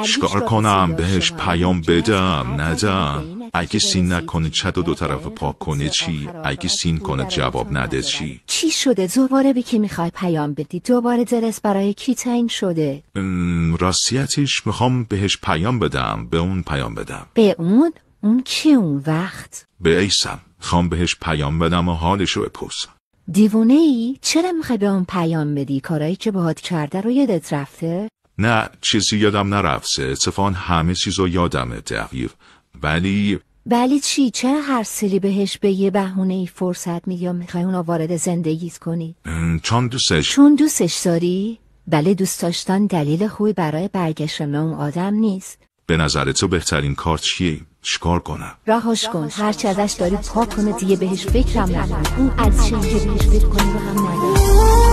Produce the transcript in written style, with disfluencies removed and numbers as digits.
چیکار کنم؟ بهش پیام بدم ندم؟ اگه سین نکنه چت و دو طرف پاک کنه چی؟ اگه سین کنه جواب نده چی؟ چی شده؟ دوباره به کی میخوای پیام بدی؟ دوباره دلت برای کی تنگ شده؟ راستیتش میخوام بهش پیام بدم، به اون پیام بدم. به اون؟ اون کی اون وقت؟ به ایسم خوام بهش پیام بدم و حالشو بپرسم. دیوونه ای؟ چرا میخوای به اون پیام بدی؟ کارایی که باهات کرده رو یادت رفته؟ نه چیزی یادم نرفته، اتفاقا همه چیزو یادمه دقیق. ولی چی؟ چرا هر سری بهش به یه بهونه ای فرصت میدی یا میخوای اونو وارد زندگیت کنی؟ چون دوستش داری؟ بله، دوست داشتن دلیل خوبی برای برگشتن اون آدم نیست. به نظر تو بهترین کار چیه؟ چیکار کنم؟ رهاش کن، هرچی ازش داری پاک کنه، دیگه بهش فکرم نکن. اون از چیزی که بهش فکر کنی رو هم نداری.